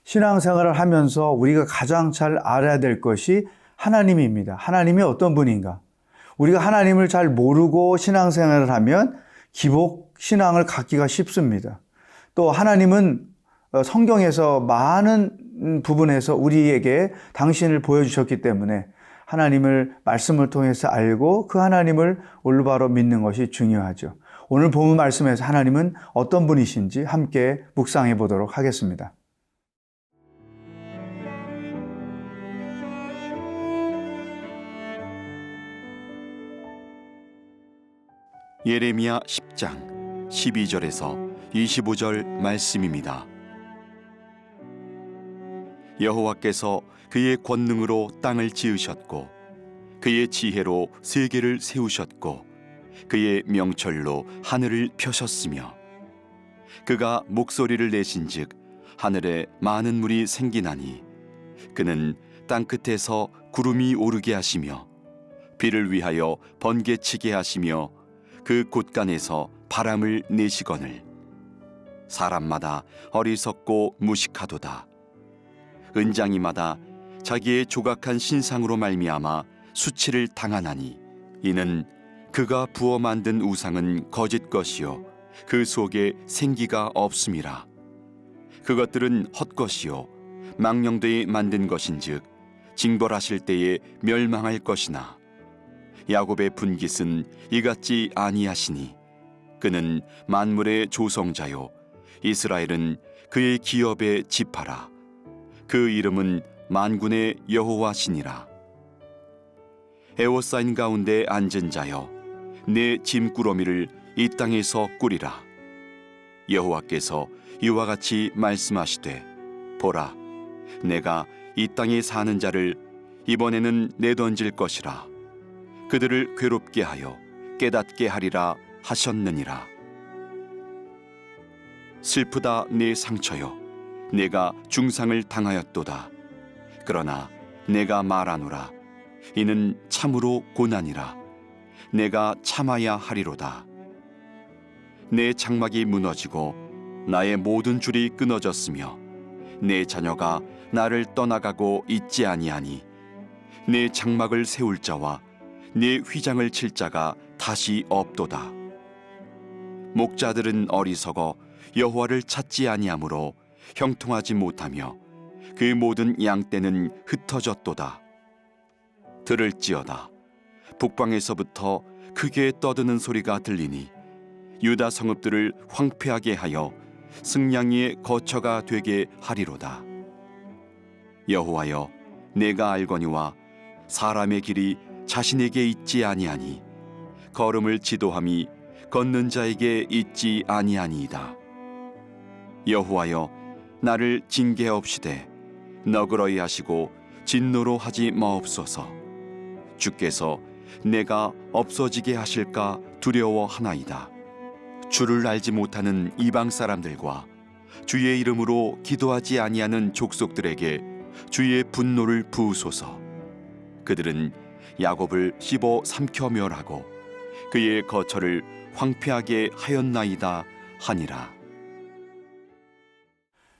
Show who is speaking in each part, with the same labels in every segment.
Speaker 1: 신앙생활을 하면서 우리가 가장 잘 알아야 될 것이 하나님입니다. 하나님이 어떤 분인가? 우리가 하나님을 잘 모르고 신앙생활을 하면 기복 신앙을 갖기가 쉽습니다. 또 하나님은 성경에서 많은 부분에서 우리에게 당신을 보여주셨기 때문에 하나님을 말씀을 통해서 알고 그 하나님을 올바로 믿는 것이 중요하죠. 오늘 본문 말씀에서 하나님은 어떤 분이신지 함께 묵상해 보도록 하겠습니다.
Speaker 2: 예레미야 10장 12절에서 25절 말씀입니다. 여호와께서 그의 권능으로 땅을 지으셨고 그의 지혜로 세계를 세우셨고 그의 명철로 하늘을 펴셨으며 그가 목소리를 내신즉 하늘에 많은 물이 생기나니 그는 땅끝에서 구름이 오르게 하시며 비를 위하여 번개치게 하시며 그 곳간에서 바람을 내시거늘 사람마다 어리석고 무식하도다. 은장이마다 자기의 조각한 신상으로 말미암아 수치를 당하나니 이는 그가 부어 만든 우상은 거짓 것이요 그 속에 생기가 없음이라. 그것들은 헛것이요 망령되이 만든 것인즉 징벌하실 때에 멸망할 것이나 야곱의 분깃은 이같지 아니하시니 그는 만물의 조성자요 이스라엘은 그의 기업의 지파라. 그 이름은 만군의 여호와시니라. 에워싸인 가운데 앉은 자여 내 짐꾸러미를 이 땅에서 꾸리라. 여호와께서 이와 같이 말씀하시되 보라 내가 이 땅에 사는 자를 이번에는 내던질 것이라. 그들을 괴롭게 하여 깨닫게 하리라 하셨느니라. 슬프다 내 상처여 내가 중상을 당하였도다. 그러나 내가 말하노라 이는 참으로 고난이라. 내가 참아야 하리로다. 내 장막이 무너지고 나의 모든 줄이 끊어졌으며 내 자녀가 나를 떠나가고 있지 아니하니 내 장막을 세울 자와 내 휘장을 칠 자가 다시 없도다. 목자들은 어리석어 여호와를 찾지 아니하므로 형통하지 못하며 그 모든 양떼는 흩어졌도다. 들을지어다 북방에서부터 크게 떠드는 소리가 들리니 유다 성읍들을 황폐하게 하여 승냥이의 거처가 되게 하리로다. 여호와여 내가 알거니와 사람의 길이 자신에게 있지 아니하니 걸음을 지도함이 걷는 자에게 있지 아니하니이다. 여호와여 나를 징계하옵시되 너그러이 하시고 진노로 하지 마옵소서. 주께서 내가 없어지게 하실까 두려워하나이다. 주를 알지 못하는 이방 사람들과 주의 이름으로 기도하지 아니하는 족속들에게 주의 분노를 부으소서. 그들은 야곱을 씹어 삼켜 멸하고 그의 거처를 황폐하게 하였나이다 하니라.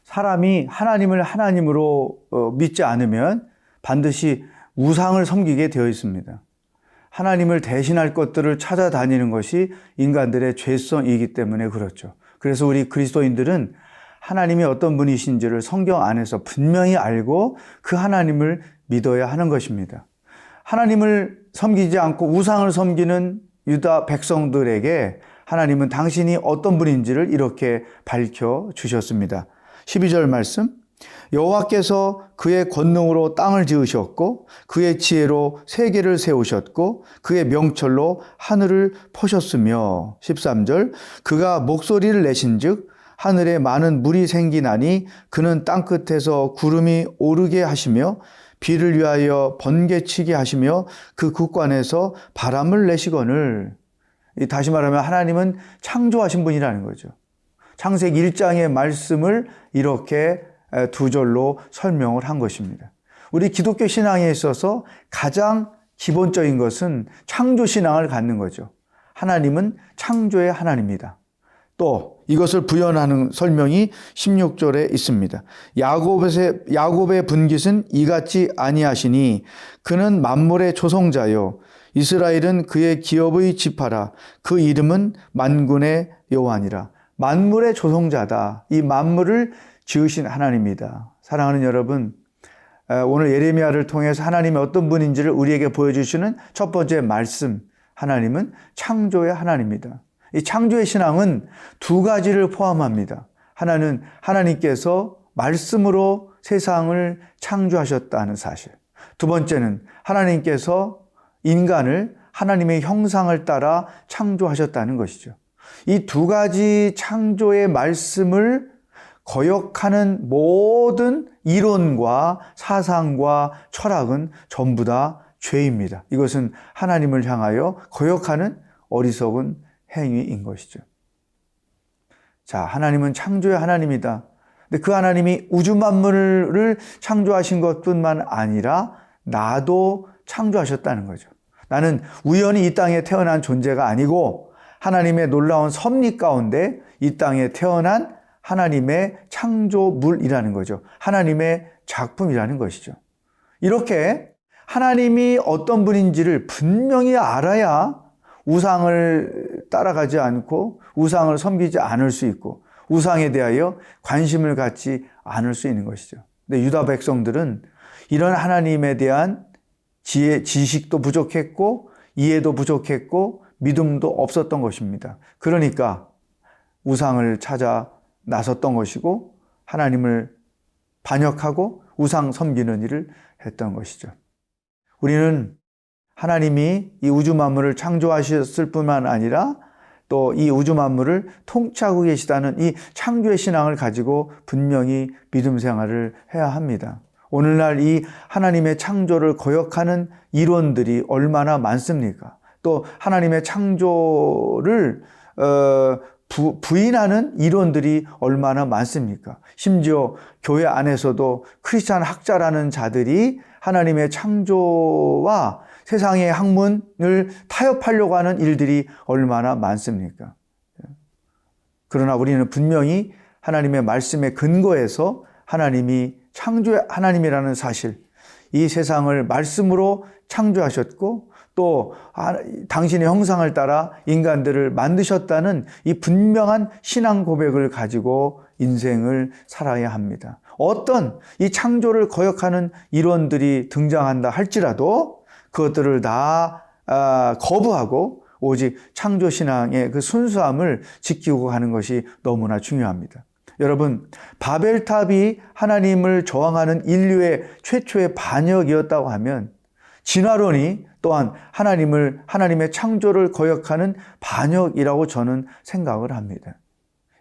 Speaker 1: 사람이 하나님을 하나님으로 믿지 않으면 반드시 우상을 섬기게 되어 있습니다. 하나님을 대신할 것들을 찾아다니는 것이 인간들의 죄성이기 때문에 그렇죠. 그래서 우리 그리스도인들은 하나님이 어떤 분이신지를 성경 안에서 분명히 알고 그 하나님을 믿어야 하는 것입니다. 하나님을 섬기지 않고 우상을 섬기는 유다 백성들에게 하나님은 당신이 어떤 분인지를 이렇게 밝혀주셨습니다. 12절 말씀, 여호와께서 그의 권능으로 땅을 지으셨고 그의 지혜로 세계를 세우셨고 그의 명철로 하늘을 퍼셨으며 13절, 그가 목소리를 내신즉 하늘에 많은 물이 생기나니 그는 땅끝에서 구름이 오르게 하시며 비를 위하여 번개치게 하시며 그 국관에서 바람을 내시거늘. 다시 말하면 하나님은 창조하신 분이라는 거죠. 창세기 1장의 말씀을 이렇게 두 절로 설명을 한 것입니다. 우리 기독교 신앙에 있어서 가장 기본적인 것은 창조 신앙을 갖는 거죠. 하나님은 창조의 하나님이다. 또 이것을 부연하는 설명이 16절에 있습니다. 야곱의 분깃은 이같이 아니하시니 그는 만물의 조성자요 이스라엘은 그의 기업의 지파라. 그 이름은 만군의 여호와니라. 만물의 조성자다. 이 만물을 지으신 하나님이다. 사랑하는 여러분, 오늘 예레미야를 통해서 하나님이 어떤 분인지를 우리에게 보여주시는 첫 번째 말씀, 하나님은 창조의 하나님이다. 이 창조의 신앙은 두 가지를 포함합니다. 하나는 하나님께서 말씀으로 세상을 창조하셨다는 사실. 두 번째는 하나님께서 인간을 하나님의 형상을 따라 창조하셨다는 것이죠. 이 두 가지 창조의 말씀을 거역하는 모든 이론과 사상과 철학은 전부 다 죄입니다. 이것은 하나님을 향하여 거역하는 어리석은 행위인 것이죠. 자, 하나님은 창조의 하나님이다. 근데 그 하나님이 우주 만물을 창조하신 것뿐만 아니라 나도 창조하셨다는 거죠. 나는 우연히 이 땅에 태어난 존재가 아니고 하나님의 놀라운 섭리 가운데 이 땅에 태어난 하나님의 창조물이라는 거죠. 하나님의 작품이라는 것이죠. 이렇게 하나님이 어떤 분인지를 분명히 알아야 우상을 따라가지 않고 우상을 섬기지 않을 수 있고 우상에 대하여 관심을 갖지 않을 수 있는 것이죠. 근데 유다 백성들은 이런 하나님에 대한 지식도 부족했고 이해도 부족했고 믿음도 없었던 것입니다. 그러니까 우상을 찾아 나섰던 것이고 하나님을 반역하고 우상 섬기는 일을 했던 것이죠. 우리는 하나님이 이 우주 만물을 창조하셨을 뿐만 아니라 또 이 우주 만물을 통치하고 계시다는 이 창조의 신앙을 가지고 분명히 믿음 생활을 해야 합니다. 오늘날 이 하나님의 창조를 거역하는 이론들이 얼마나 많습니까? 또 하나님의 창조를 부인하는 이론들이 얼마나 많습니까? 심지어 교회 안에서도 크리스찬 학자라는 자들이 하나님의 창조와 세상의 학문을 타협하려고 하는 일들이 얼마나 많습니까? 그러나 우리는 분명히 하나님의 말씀의 근거에서 하나님이 창조의 하나님이라는 사실, 이 세상을 말씀으로 창조하셨고 또 당신의 형상을 따라 인간들을 만드셨다는 이 분명한 신앙 고백을 가지고 인생을 살아야 합니다. 어떤 이 창조를 거역하는 이론들이 등장한다 할지라도 그것들을 다 거부하고 오직 창조신앙의 그 순수함을 지키고 가는 것이 너무나 중요합니다. 여러분, 바벨탑이 하나님을 저항하는 인류의 최초의 반역이었다고 하면 진화론이 또한 하나님의 창조를 거역하는 반역이라고 저는 생각을 합니다.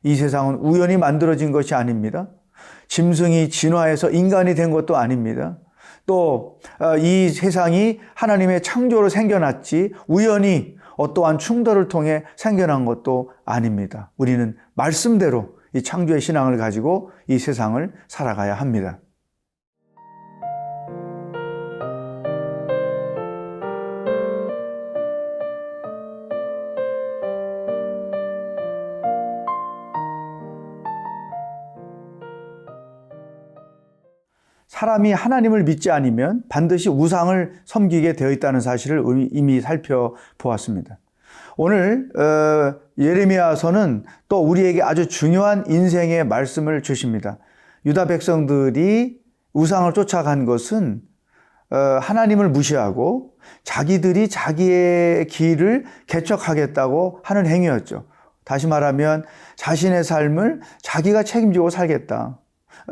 Speaker 1: 이 세상은 우연히 만들어진 것이 아닙니다. 짐승이 진화해서 인간이 된 것도 아닙니다. 또 이 세상이 하나님의 창조로 생겨났지 우연히 어떠한 충돌을 통해 생겨난 것도 아닙니다. 우리는 말씀대로 이 창조의 신앙을 가지고 이 세상을 살아가야 합니다. 사람이 하나님을 믿지 않으면 반드시 우상을 섬기게 되어 있다는 사실을 이미 살펴보았습니다. 오늘 예레미야서는 또 우리에게 아주 중요한 인생의 말씀을 주십니다. 유다 백성들이 우상을 쫓아간 것은 하나님을 무시하고 자기들이 자기의 길을 개척하겠다고 하는 행위였죠. 다시 말하면 자신의 삶을 자기가 책임지고 살겠다.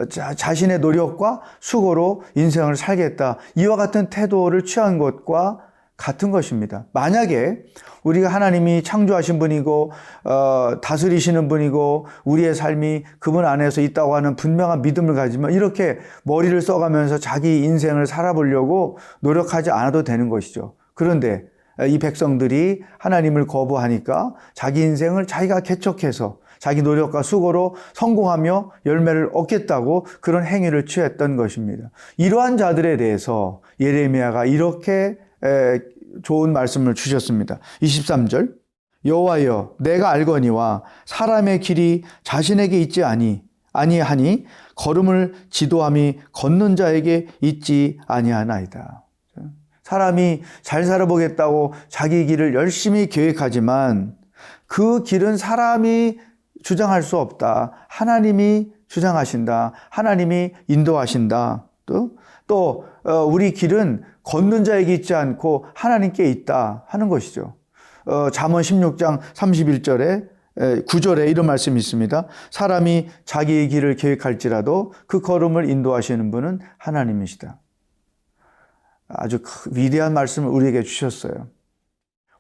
Speaker 1: 자신의 노력과 수고로 인생을 살겠다. 이와 같은 태도를 취한 것과 같은 것입니다. 만약에 우리가 하나님이 창조하신 분이고 다스리시는 분이고 우리의 삶이 그분 안에서 있다고 하는 분명한 믿음을 가지면 이렇게 머리를 써가면서 자기 인생을 살아보려고 노력하지 않아도 되는 것이죠. 그런데 이 백성들이 하나님을 거부하니까 자기 인생을 자기가 개척해서 자기 노력과 수고로 성공하며 열매를 얻겠다고 그런 행위를 취했던 것입니다. 이러한 자들에 대해서 예레미야가 이렇게 좋은 말씀을 주셨습니다. 23절 여호와여 내가 알거니와 사람의 길이 자신에게 있지 아니하니 걸음을 지도함이 걷는 자에게 있지 아니하나이다. 사람이 잘 살아보겠다고 자기 길을 열심히 계획하지만 그 길은 사람이 주장할 수 없다. 하나님이 주장하신다. 하나님이 인도하신다. 또 우리 길은 걷는 자에게 있지 않고 하나님께 있다 하는 것이죠. 잠언 16장 31절에 9절에 이런 말씀이 있습니다. 사람이 자기의 길을 계획할지라도 그 걸음을 인도하시는 분은 하나님이시다. 아주 위대한 말씀을 우리에게 주셨어요.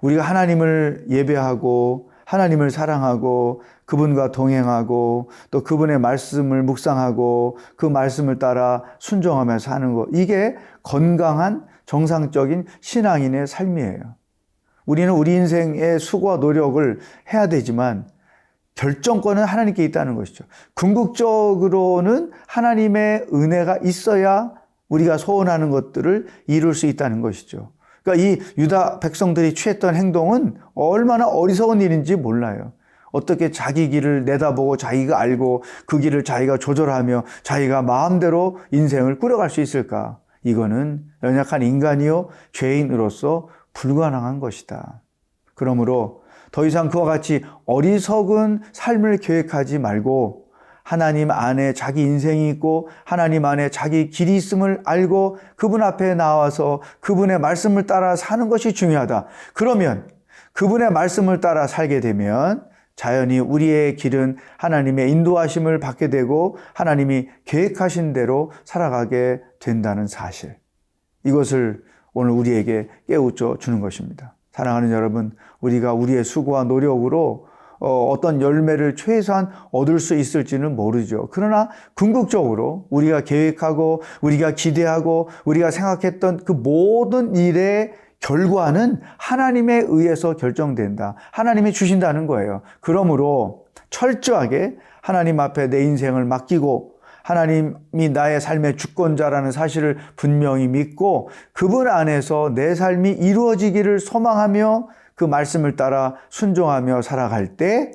Speaker 1: 우리가 하나님을 예배하고 하나님을 사랑하고 그분과 동행하고 또 그분의 말씀을 묵상하고 그 말씀을 따라 순종하며 사는 것, 이게 건강한 정상적인 신앙인의 삶이에요. 우리는 우리 인생의 수고와 노력을 해야 되지만 결정권은 하나님께 있다는 것이죠. 궁극적으로는 하나님의 은혜가 있어야 우리가 소원하는 것들을 이룰 수 있다는 것이죠. 그러니까 이 유다 백성들이 취했던 행동은 얼마나 어리석은 일인지 몰라요. 어떻게 자기 길을 내다보고 자기가 알고 그 길을 자기가 조절하며 자기가 마음대로 인생을 꾸려갈 수 있을까? 이거는 연약한 인간이요 죄인으로서 불가능한 것이다. 그러므로 더 이상 그와 같이 어리석은 삶을 계획하지 말고 하나님 안에 자기 인생이 있고 하나님 안에 자기 길이 있음을 알고 그분 앞에 나와서 그분의 말씀을 따라 사는 것이 중요하다. 그러면 그분의 말씀을 따라 살게 되면 자연히 우리의 길은 하나님의 인도하심을 받게 되고 하나님이 계획하신 대로 살아가게 된다는 사실. 이것을 오늘 우리에게 깨우쳐 주는 것입니다. 사랑하는 여러분, 우리가 우리의 수고와 노력으로 어떤 열매를 최소한 얻을 수 있을지는 모르죠. 그러나 궁극적으로 우리가 계획하고 우리가 기대하고 우리가 생각했던 그 모든 일의 결과는 하나님에 의해서 결정된다. 하나님이 주신다는 거예요. 그러므로 철저하게 하나님 앞에 내 인생을 맡기고 하나님이 나의 삶의 주권자라는 사실을 분명히 믿고 그분 안에서 내 삶이 이루어지기를 소망하며 그 말씀을 따라 순종하며 살아갈 때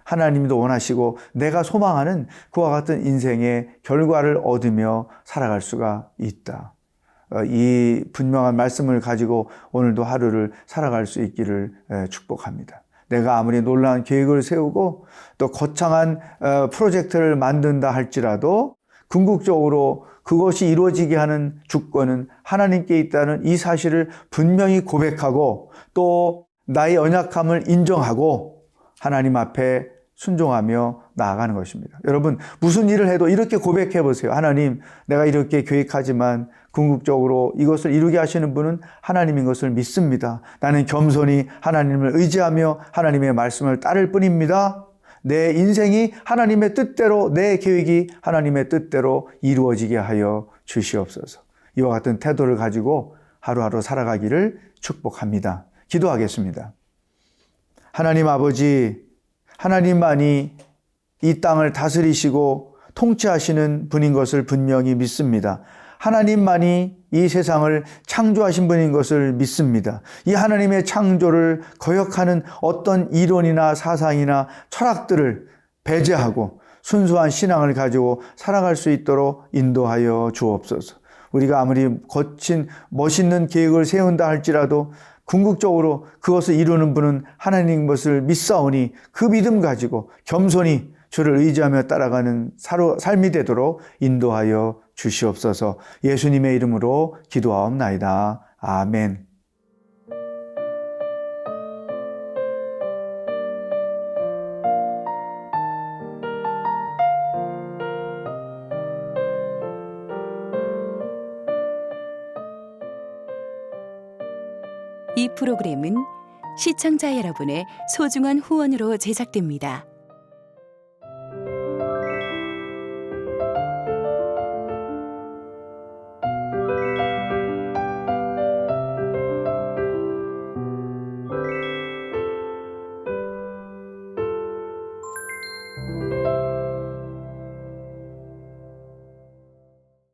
Speaker 1: 하나님도 원하시고 내가 소망하는 그와 같은 인생의 결과를 얻으며 살아갈 수가 있다. 이 분명한 말씀을 가지고 오늘도 하루를 살아갈 수 있기를 축복합니다. 내가 아무리 놀라운 계획을 세우고 또 거창한 프로젝트를 만든다 할지라도 궁극적으로 그것이 이루어지게 하는 주권은 하나님께 있다는 이 사실을 분명히 고백하고 또 나의 연약함을 인정하고 하나님 앞에 순종하며 나아가는 것입니다. 여러분, 무슨 일을 해도 이렇게 고백해 보세요. 하나님, 내가 이렇게 계획하지만 궁극적으로 이것을 이루게 하시는 분은 하나님인 것을 믿습니다. 나는 겸손히 하나님을 의지하며 하나님의 말씀을 따를 뿐입니다. 내 인생이 하나님의 뜻대로, 내 계획이 하나님의 뜻대로 이루어지게 하여 주시옵소서. 이와 같은 태도를 가지고 하루하루 살아가기를 축복합니다. 기도하겠습니다. 하나님 아버지, 하나님만이 이 땅을 다스리시고 통치하시는 분인 것을 분명히 믿습니다. 하나님만이 이 세상을 창조하신 분인 것을 믿습니다. 이 하나님의 창조를 거역하는 어떤 이론이나 사상이나 철학들을 배제하고 순수한 신앙을 가지고 살아갈 수 있도록 인도하여 주옵소서. 우리가 아무리 거친 멋있는 계획을 세운다 할지라도 궁극적으로 그것을 이루는 분은 하나님인 것을 믿사오니 그 믿음 가지고 겸손히 주를 의지하며 따라가는 삶이 되도록 인도하여 주시옵소서. 예수님의 이름으로 기도하옵나이다. 아멘.
Speaker 3: 이 프로그램은 시청자 여러분의 소중한 후원으로 제작됩니다.